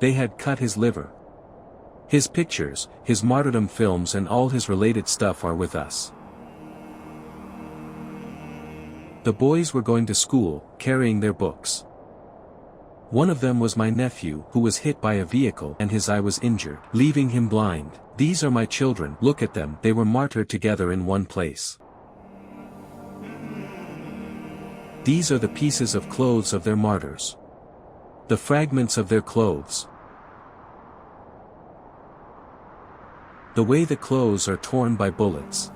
They had cut his liver. His pictures, his martyrdom films and all his related stuff are with us. The boys were going to school, carrying their books. One of them was my nephew, who was hit by a vehicle and his eye was injured, leaving him blind. These are my children, look at them, they were martyred together in one place. These are the pieces of clothes of their martyrs. The fragments of their clothes. The way the clothes are torn by bullets.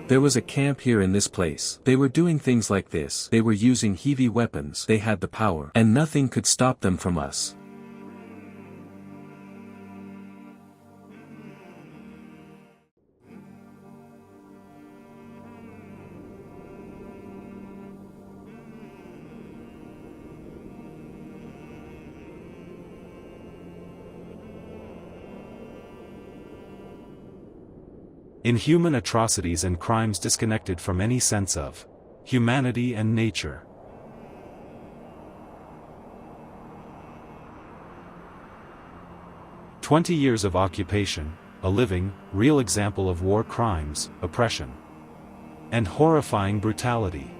There was a camp here in this place. They were doing things like this. They were using heavy weapons. They had the power. And nothing could stop them from us. Inhuman atrocities and crimes disconnected from any sense of humanity and nature. "20 years of occupation, a living, real example of war crimes, oppression, and horrifying brutality."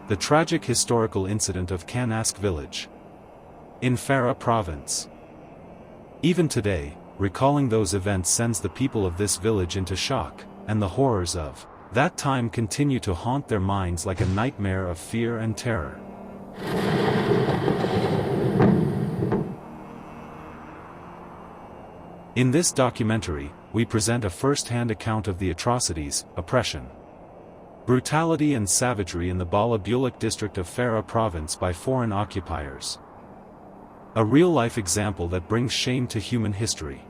The tragic historical incident of Kansak village in Farah province. Even today, recalling those events sends the people of this village into shock, and the horrors of that time continue to haunt their minds like a nightmare of fear and terror. In this documentary, we present a first-hand account of the atrocities, oppression, brutality and savagery in the Bala Boluk district of Farah province by foreign occupiers. A real-life example that brings shame to human history.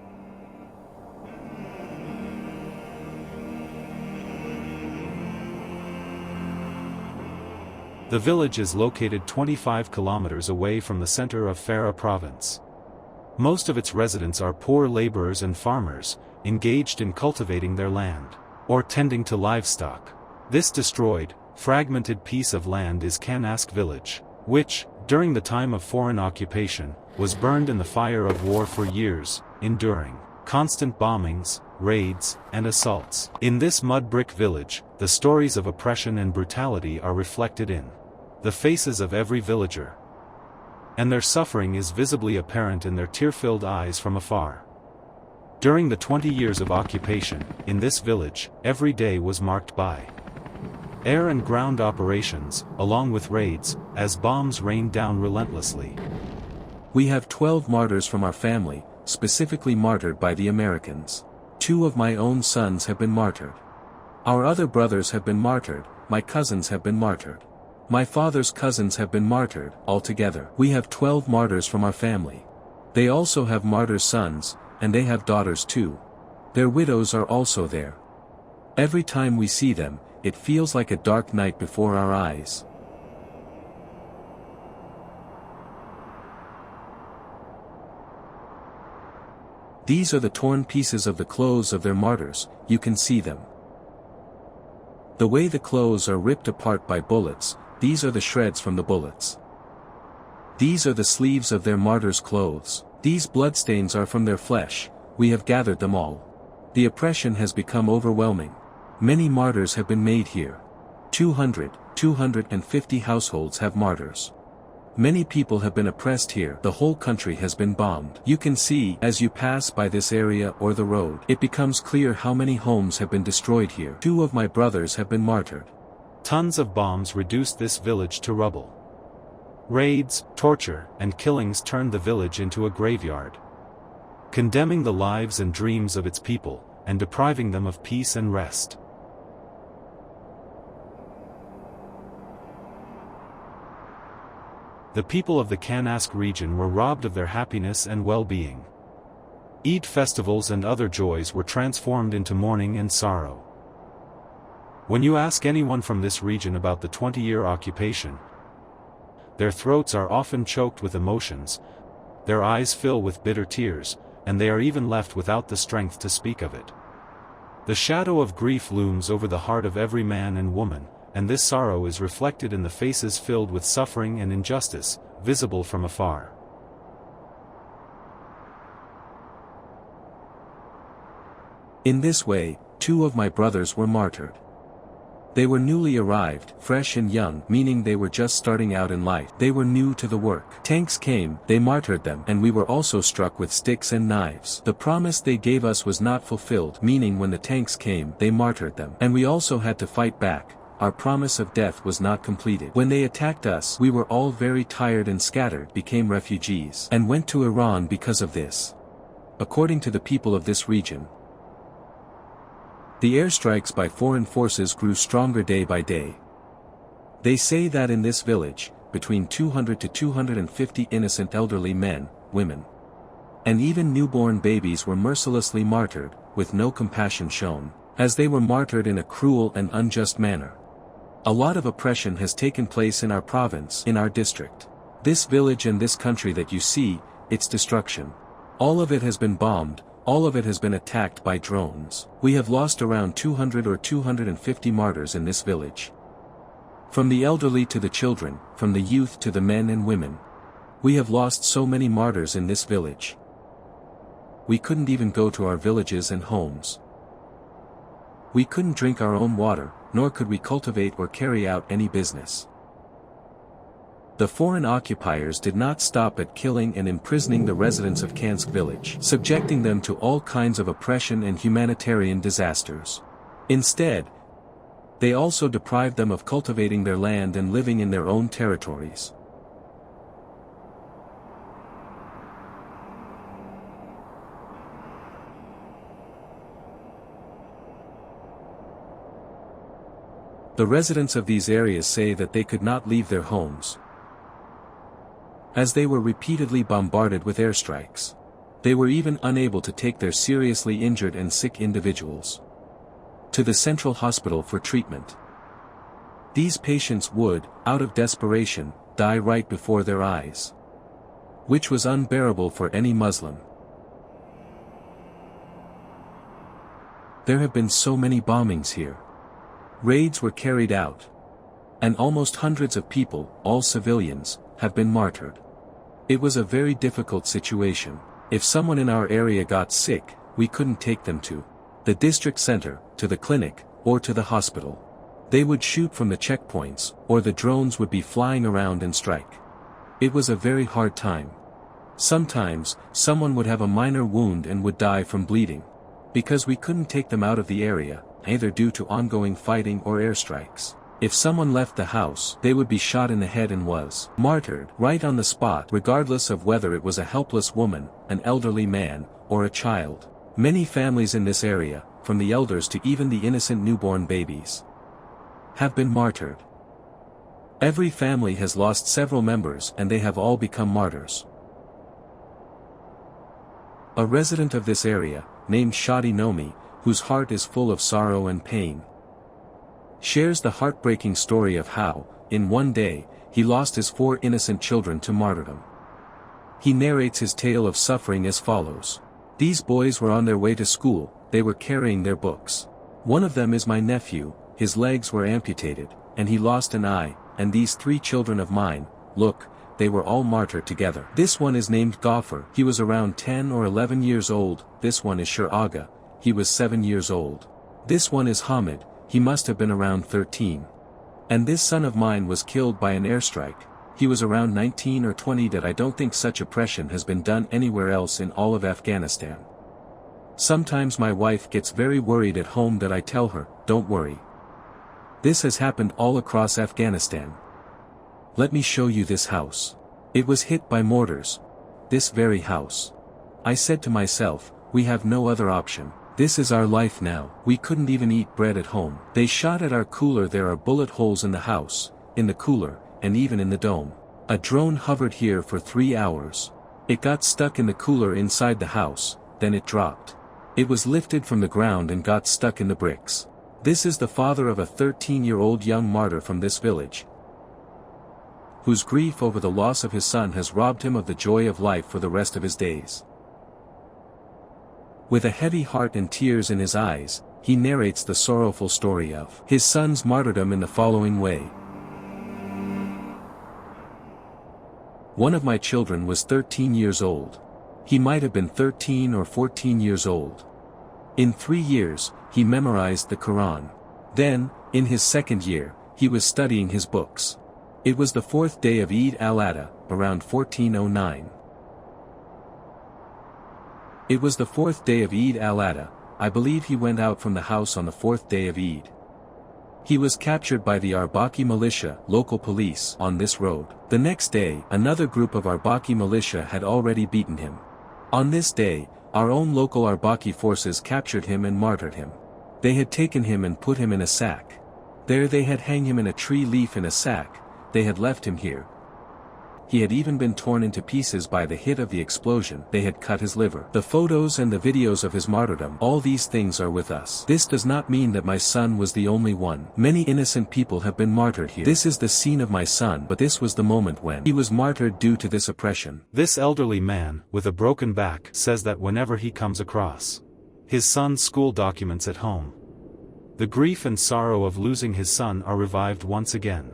The village is located 25 kilometers away from the center of Farah province. Most of its residents are poor laborers and farmers, engaged in cultivating their land, or tending to livestock. This destroyed, fragmented piece of land is Kansak village, which, during the time of foreign occupation, was burned in the fire of war for years, enduring constant bombings, raids, and assaults. In this mud brick village, the stories of oppression and brutality are reflected in the faces of every villager, and their suffering is visibly apparent in their tear-filled eyes from afar. During the 20 years of occupation, in this village, every day was marked by air and ground operations, along with raids, as bombs rained down relentlessly. We have 12 martyrs from our family, specifically martyred by the Americans. 2 of my own sons have been martyred. Our other brothers have been martyred, my cousins have been martyred. My father's cousins have been martyred. Altogether, we have 12 martyrs from our family. They also have martyrs' sons, and they have daughters too. Their widows are also there. Every time we see them, it feels like a dark night before our eyes. These are the torn pieces of the clothes of their martyrs, you can see them. The way the clothes are ripped apart by bullets, these are the shreds from the bullets. These are the sleeves of their martyrs' clothes. These bloodstains are from their flesh, we have gathered them all. The oppression has become overwhelming. Many martyrs have been made here. 250 households have martyrs. Many people have been oppressed here. The whole country has been bombed. You can see, as you pass by this area or the road, it becomes clear how many homes have been destroyed here. 2 of my brothers have been martyred. Tons of bombs reduced this village to rubble. Raids, torture, and killings turned the village into a graveyard, condemning the lives and dreams of its people, and depriving them of peace and rest. The people of the Kansak region were robbed of their happiness and well-being. Eid festivals and other joys were transformed into mourning and sorrow. When you ask anyone from this region about the 20-year occupation, their throats are often choked with emotions, their eyes fill with bitter tears, and they are even left without the strength to speak of it. The shadow of grief looms over the heart of every man and woman, and this sorrow is reflected in the faces filled with suffering and injustice, visible from afar. In this way, 2 of my brothers were martyred. They were newly arrived, fresh and young, meaning they were just starting out in life. They were new to the work. Tanks came, they martyred them, and we were also struck with sticks and knives. The promise they gave us was not fulfilled, meaning when the tanks came, they martyred them. And we also had to fight back. Our promise of death was not completed. When they attacked us, we were all very tired and scattered, became refugees, and went to Iran because of this. According to the people of this region, the airstrikes by foreign forces grew stronger day by day. They say that in this village, between 200 to 250 innocent elderly men, women, and even newborn babies were mercilessly martyred, with no compassion shown, as they were martyred in a cruel and unjust manner. A lot of oppression has taken place in our province, in our district. This village and this country that you see, its destruction. All of it has been bombed. All of it has been attacked by drones. We have lost around 200 or 250 martyrs in this village. From the elderly to the children, from the youth to the men and women. We have lost so many martyrs in this village. We couldn't even go to our villages and homes. We couldn't drink our own water, nor could we cultivate or carry out any business. The foreign occupiers did not stop at killing and imprisoning the residents of Kansak village, subjecting them to all kinds of oppression and humanitarian disasters. Instead, they also deprived them of cultivating their land and living in their own territories. The residents of these areas say that they could not leave their homes, as they were repeatedly bombarded with airstrikes. They were even unable to take their seriously injured and sick individuals to the central hospital for treatment. These patients would, out of desperation, die right before their eyes, which was unbearable for any Muslim. There have been so many bombings here. Raids were carried out, and almost hundreds of people, all civilians, have been martyred. It was a very difficult situation. If someone in our area got sick, we couldn't take them to the district center, to the clinic, or to the hospital. They would shoot from the checkpoints, or the drones would be flying around and strike. It was a very hard time. Sometimes, someone would have a minor wound and would die from bleeding, because we couldn't take them out of the area, either due to ongoing fighting or airstrikes. If someone left the house, they would be shot in the head and was martyred right on the spot, regardless of whether it was a helpless woman, an elderly man, or a child. Many families in this area, from the elders to even the innocent newborn babies, have been martyred. Every family has lost several members and they have all become martyrs. A resident of this area, named Shadi Nomi, whose heart is full of sorrow and pain, shares the heartbreaking story of how, in one day, he lost his 4 innocent children to martyrdom. He narrates his tale of suffering as follows. These boys were on their way to school, they were carrying their books. One of them is my nephew, his legs were amputated, and he lost an eye, and these 3 children of mine, look, they were all martyred together. This one is named Ghaffar, he was around 10 or 11 years old. This one is Shir Aga, he was 7 years old. This one is Hamid, he must have been around 13. And this son of mine was killed by an airstrike. He was around 19 or 20. That I don't think such oppression has been done anywhere else in all of Afghanistan. Sometimes my wife gets very worried at home that I tell her, don't worry. This has happened all across Afghanistan. Let me show you this house. It was hit by mortars. This very house. I said to myself, we have no other option. This is our life now. We couldn't even eat bread at home. They shot at our cooler. There are bullet holes in the house, in the cooler, and even in the dome. A drone hovered here for 3 hours. It got stuck in the cooler inside the house, then it dropped. It was lifted from the ground and got stuck in the bricks. This is the father of a 13-year-old young martyr from this village, whose grief over the loss of his son has robbed him of the joy of life for the rest of his days. With a heavy heart and tears in his eyes, he narrates the sorrowful story of his son's martyrdom in the following way. One of my children was 13 years old. He might have been 13 or 14 years old. In 3 years, he memorized the Quran. Then, in his second year, he was studying his books. It was the 4th day of Eid al-Adha, around 1409. It was the 4th day of Eid al-Adha. I believe he went out from the house on the 4th day of Eid. He was captured by the Arbaki militia, local police, on this road. The next day, another group of Arbaki militia had already beaten him. On this day, our own local Arbaki forces captured him and martyred him. They had taken him and put him in a sack. There they had hung him in a tree leaf in a sack. They had left him here. He had even been torn into pieces by the hit of the explosion. They had cut his liver. The photos and the videos of his martyrdom, all these things are with us. This does not mean that my son was the only one. Many innocent people have been martyred here. This is the scene of my son, but this was the moment when he was martyred due to this oppression. This elderly man, with a broken back, says that whenever he comes across his son's school documents at home, the grief and sorrow of losing his son are revived once again.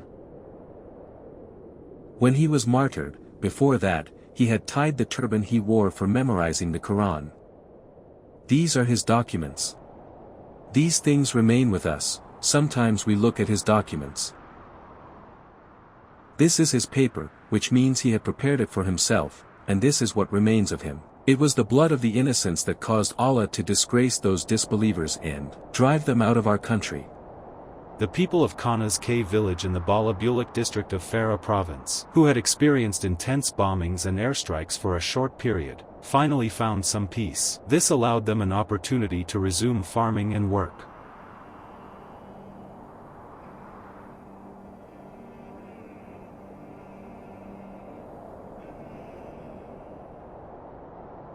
When he was martyred, before that, he had tied the turban he wore for memorizing the Quran. These are his documents. These things remain with us. Sometimes we look at his documents. This is his paper, which means he had prepared it for himself, and this is what remains of him. It was the blood of the innocents that caused Allah to disgrace those disbelievers and drive them out of our country. The people of Kansak village in the Bala Boluk district of Farah province, who had experienced intense bombings and airstrikes for a short period, finally found some peace. This allowed them an opportunity to resume farming and work.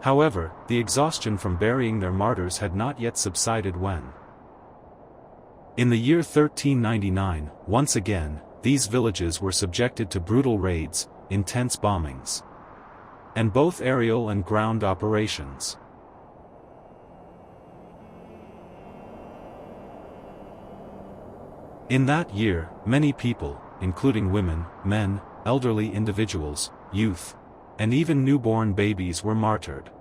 However, the exhaustion from burying their martyrs had not yet subsided when, in the year 1399, once again, these villages were subjected to brutal raids, intense bombings, and both aerial and ground operations. In that year, many people, including women, men, elderly individuals, youth, and even newborn babies were martyred.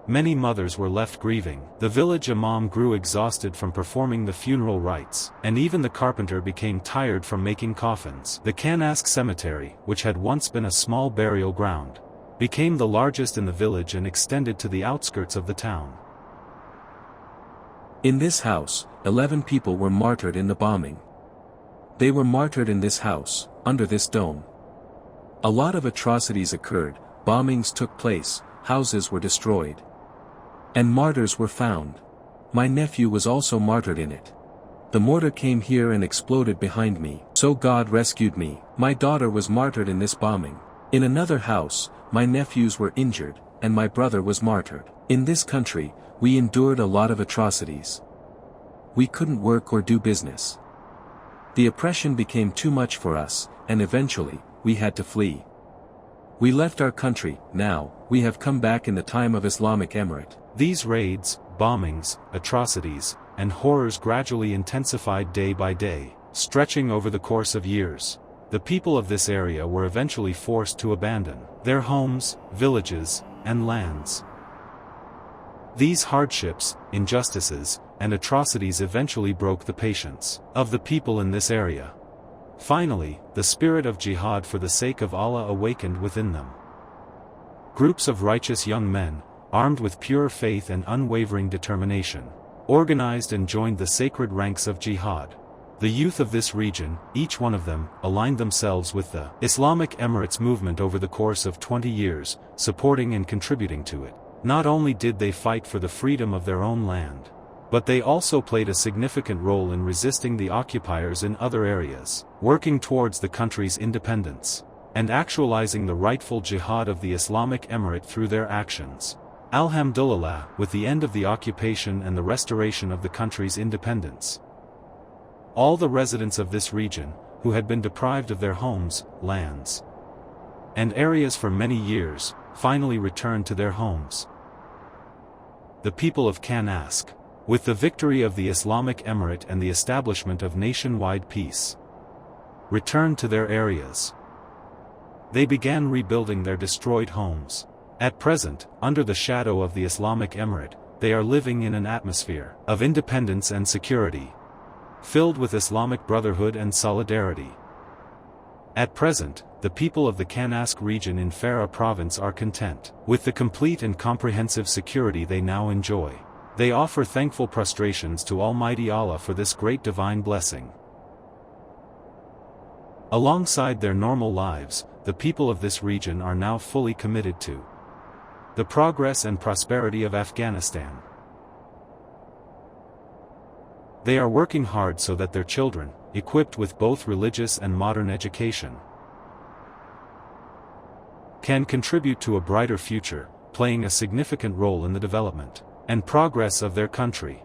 Many mothers were left grieving. The village imam grew exhausted from performing the funeral rites, and even the carpenter became tired from making coffins. The Kansak cemetery, which had once been a small burial ground, became the largest in the village and extended to the outskirts of the town. In this house, 11 people were martyred in the bombing. They were martyred in this house, under this dome. A lot of atrocities occurred, bombings took place, houses were destroyed, and martyrs were found. My nephew was also martyred in it. The mortar came here and exploded behind me, so God rescued me. My daughter was martyred in this bombing. In another house, my nephews were injured, and my brother was martyred. In this country, we endured a lot of atrocities. We couldn't work or do business. The oppression became too much for us, and eventually, we had to flee. We left our country. Now, we have come back in the time of Islamic Emirate. These raids, bombings, atrocities, and horrors gradually intensified day by day, stretching over the course of years. The people of this area were eventually forced to abandon their homes, villages, and lands. These hardships, injustices, and atrocities eventually broke the patience of the people in this area. Finally, the spirit of jihad for the sake of Allah awakened within them. Groups of righteous young men, armed with pure faith and unwavering determination, organized and joined the sacred ranks of jihad. The youth of this region, each one of them, aligned themselves with the Islamic Emirates movement over the course of 20 years, supporting and contributing to it. Not only did they fight for the freedom of their own land, but they also played a significant role in resisting the occupiers in other areas, working towards the country's independence, and actualizing the rightful jihad of the Islamic Emirate through their actions. Alhamdulillah, with the end of the occupation and the restoration of the country's independence, all the residents of this region, who had been deprived of their homes, lands, and areas for many years, finally returned to their homes. the people of Kansak, with the victory of the Islamic Emirate and the establishment of nationwide peace, returned to their areas. They began rebuilding their destroyed homes. At present, under the shadow of the Islamic Emirate, they are living in an atmosphere of independence and security, filled with Islamic brotherhood and solidarity. At present, the people of the Kansak region in Farah province are content with the complete and comprehensive security they now enjoy. They offer thankful prostrations to Almighty Allah for this great divine blessing. Alongside their normal lives, the people of this region are now fully committed to the progress and prosperity of Afghanistan. They are working hard so that their children, equipped with both religious and modern education, can contribute to a brighter future, playing a significant role in the development and progress of their country.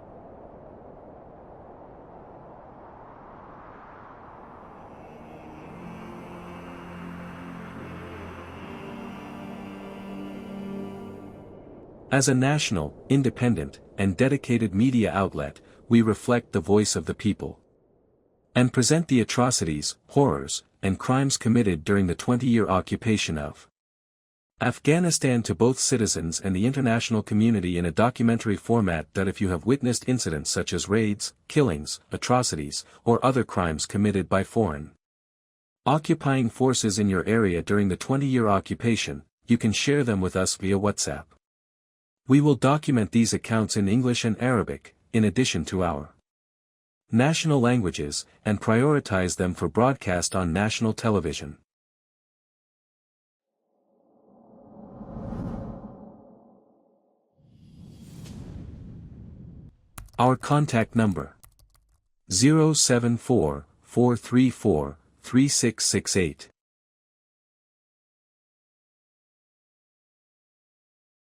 As a national, independent, and dedicated media outlet, we reflect the voice of the people and present the atrocities, horrors, and crimes committed during the 20-year occupation of Afghanistan to both citizens and the international community in a documentary format that if you have witnessed incidents such as raids, killings, atrocities, or other crimes committed by foreign occupying forces in your area during the 20-year occupation, you can share them with us via WhatsApp. We will document these accounts in English and Arabic, in addition to our national languages, and prioritize them for broadcast on national television. Our contact number: 074-434-3668.